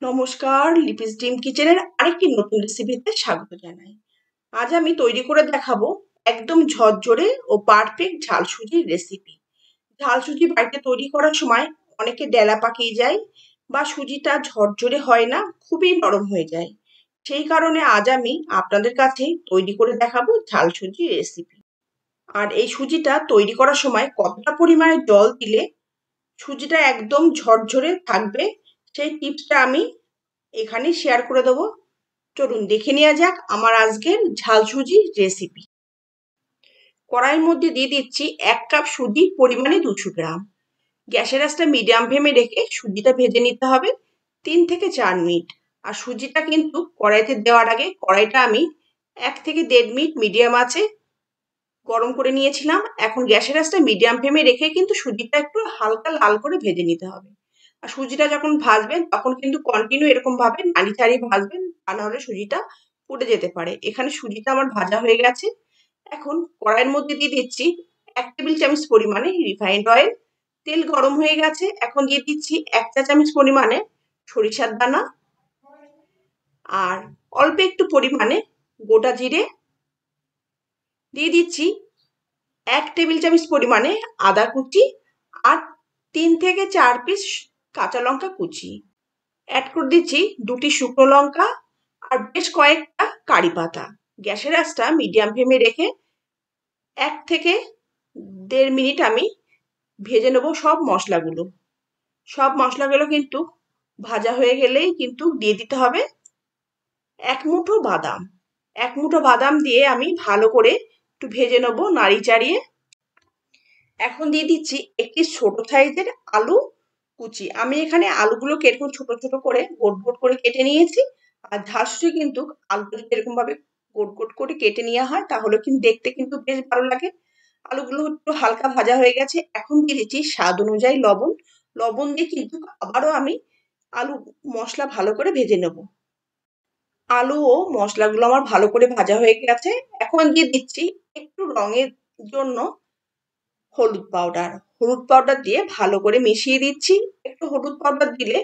নমস্কার, লিপিস ড্রিম কিচেনের আরেকটি নতুন রেসিপিতে স্বাগত জানাই। আজ আমি তৈরি করে দেখাবো একদম ঝরঝরে ও পারফেক্ট ঝাল সুজির রেসিপি। ঝাল সুজি বাড়িতে তৈরি করার সময় অনেকে ডেলা পাকিয়ে যায় বা সুজিটা ঝরঝরে হয় না, খুবই নরম হয়ে যায়। সেই কারণে আজ আমি আপনাদের কাছে তৈরি করে দেখাবো ঝাল সুজির রেসিপি। আর এই সুজিটা তৈরি করার সময় কতটা পরিমাণে জল দিলে সুজিটা একদম ঝরঝরে থাকবে, সেই টিপসটা আমি এখানে শেয়ার করে দেবো। চলুন দেখে নেওয়া যাক আমার আজকের ঝাল সুজির রেসিপি। কড়াইয়ের মধ্যে দিয়ে দিচ্ছি 1 কাপ সুজি পরিমাণে 200 গ্রাম। গ্যাসের আঁচটা মিডিয়াম ফ্লেমে রেখে সুজিটা ভেজে নিতে হবে 3 থেকে 4 মিনিট। আর সুজিটা কিন্তু কড়াইতে দেওয়ার আগে কড়াইটা আমি 1 থেকে 1.5 মিনিট মিডিয়াম আঁচে গরম করে নিয়েছিলাম। এখন গ্যাসের আঁচটা মিডিয়াম ফ্লেমে রেখে কিন্তু সুজিটা একটু হালকা লাল করে ভেজে নিতে হবে। আর সুজিটা যখন ভাজবেন তখন কিন্তু কন্টিনিউ এরকম ভাবে নাড়ি চাড়িয়ে ভাজবেন, তা নাহলে সুজিটা পুড়ে যেতে পারে। এখানে সুজিটা আমার ভাজা হয়ে গেছে। এখন কড়াইয়ের মধ্যে দিয়ে দিচ্ছি 1 টেবিল চামচ পরিমাণে রিফাইন্ড অয়েল। তেল গরম হয়ে গেছে, এখন দিয়ে দিচ্ছি 1 চা চামচ পরিমাণে সরিষার দানা আর অল্প একটু পরিমাণে গোটা জিরে। দিয়ে দিচ্ছি 1 টেবিল চামচ পরিমাণে আদা কুচি আর 3 থেকে 4 পিস কাঁচা লঙ্কা কুচি। অ্যাড করে দিচ্ছি 2টি শুকনো লঙ্কা আর বেশ কয়েকটা কারি পাতা। গ্যাসের আঁচটা মিডিয়াম ফ্লেমে রেখে 1 থেকে 1.5 মিনিট আমি ভেজে নেব সব মশলাগুলো। সব মশলাগুলো কিন্তু ভাজা হয়ে গেলেই কিন্তু দিয়ে দিতে হবে 1 মুঠো বাদাম। 1 মুঠো বাদাম দিয়ে আমি ভালো করে একটু ভেজে নেব নাড়ি চাড়িয়ে। এখন দিয়ে দিচ্ছি একটি ছোট সাইজের আলু কুচি। আমি এখানে আলুগুলোকে এরকম ছোট ছোট করে গোট গোট করে কেটে নিয়েছি। আর ঝাল সুজি কিন্তু আলুগুলো এরকম ভাবে গোট গোট করে কেটে নেওয়া হয়, তাহলে কিন্তু দেখতে কিন্তু বেশ ভালো লাগে। আলুগুলো একটু হালকা ভাজা হয়ে গেছে, এখন দিয়ে দিচ্ছি স্বাদ অনুযায়ী লবণ। লবণ দিয়ে কিন্তু আবারও আমি আলু মশলা ভালো করে ভেজে নেব। আলু ও মশলাগুলো আমার ভালো করে ভাজা হয়ে গেছে। এখন দিয়ে দিচ্ছি একটু রঙের জন্য হলুদ পাউডার। হলুদ পাউডার দিয়ে ভালো করে মিশিয়ে দিচ্ছি। একটু হলুদ পাউডার দিলে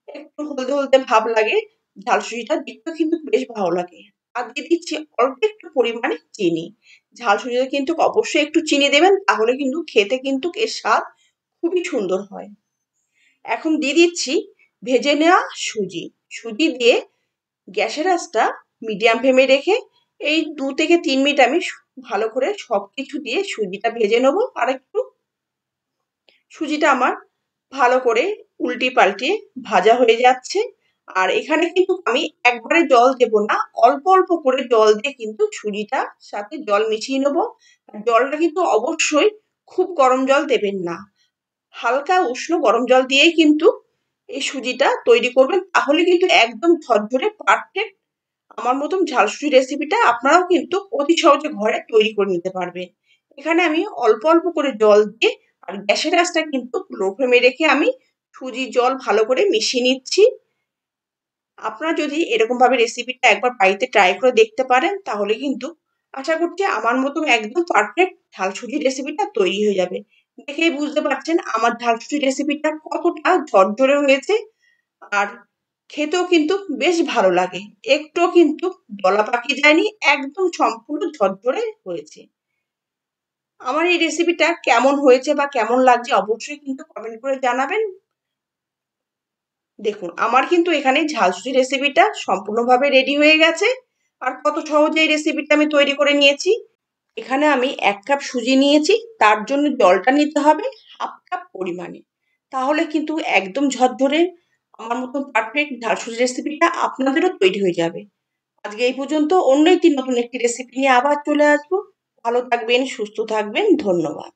একটু হলদে হলদে ভাব লাগে, ঝাল সুজিটা দেখতে কিন্তু বেশ ভালো লাগে। আর দিয়ে দিচ্ছি অল্প একটু পরিমাণে চিনি। ঝাল সুজিতে কিন্তু অবশ্যই একটু চিনি দেবেন, তাহলে কিন্তু খেতে কিন্তু এর স্বাদ খুবই সুন্দর হয়। এখন দিয়ে দিচ্ছি ভেজে নেওয়া সুজি। সুজি দিয়ে গ্যাসের আঁচটা মিডিয়াম ফ্লেমে রেখে এই 2 থেকে 3 মিনিট আমি ভালো করে সবকিছু দিয়ে সুজিটা ভেজে নেব। আর একটু সুজিটা আমার ভালো করে উল্টে পাল্টে ভাজা হয়ে যাচ্ছে। আর এখানে কিন্তু আমি একবারে জল দেব না, অল্প অল্প করে জল দিয়ে কিন্তু সুজিটার সাথে জল মিশিয়ে নেব। জলটা কিন্তু অবশ্যই খুব গরম জল দেবেন না, হালকা উষ্ণ গরম জল দিয়েই কিন্তু এই সুজিটা তৈরি করবেন, তাহলে কিন্তু একদম ঝরঝরে পারফেক্ট আমার মতন ঝাল সুজি রেসিপিটা আপনারাও কিন্তু অতি সহজে ঘরে তৈরি করে নিতে পারবেন। এখানে আমি অল্প অল্প করে জল দিয়ে আর গ্যাসের আঁচটা কিন্তু লো ফ্লেমে রেখে আমি সুজির জল ভালো করে মিশিয়ে নিচ্ছি। আপনারা যদি এরকম ভাবে রেসিপিটা একবার বাড়িতে ট্রাই করে দেখতে পারেন, তাহলে কিন্তু আশা করছি আমার মতন একদম পারফেক্ট ঝাল সুজির রেসিপিটা তৈরি হয়ে যাবে। দেখেই বুঝতে পারছেন আমার ঝাল সুজির রেসিপিটা কতটা ঝরঝরে হয়েছে। আর খেতেও কিন্তু বেশ ভালো লাগে, একটুও কিন্তু দলা পাকিয়ে যায়নি, একদম সম্পূর্ণ ঝরঝরে হয়েছে। আমার এই রেসিপিটা কেমন হয়েছে বা কেমন লাগছে অবশ্যই কিন্তু কমেন্ট করে জানাবেন। দেখুন আমার কিন্তু এখানে ঝাল সুজি রেসিপিটা সম্পূর্ণভাবে রেডি হয়ে গেছে। আর কত সহজে এই রেসিপিটা আমি তৈরি করে নিয়েছি। এখানে আমি 1 কাপ সুজি নিয়েছি, তার জন্য জলটা নিতে হবে 1/2 কাপ পরিমাণে। তাহলে কিন্তু একদম ঝরঝরে আমার মতন পারফেক্ট ঝাল সুজি রেসিপিটা আপনাদেরও তৈরি হয়ে যাবে। আজকে এই পর্যন্ত, অন্য একটি নতুন একটি রেসিপি নিয়ে আবার চলে আসবো। ভালো থাকবেন, সুস্থ থাকবেন, ধন্যবাদ।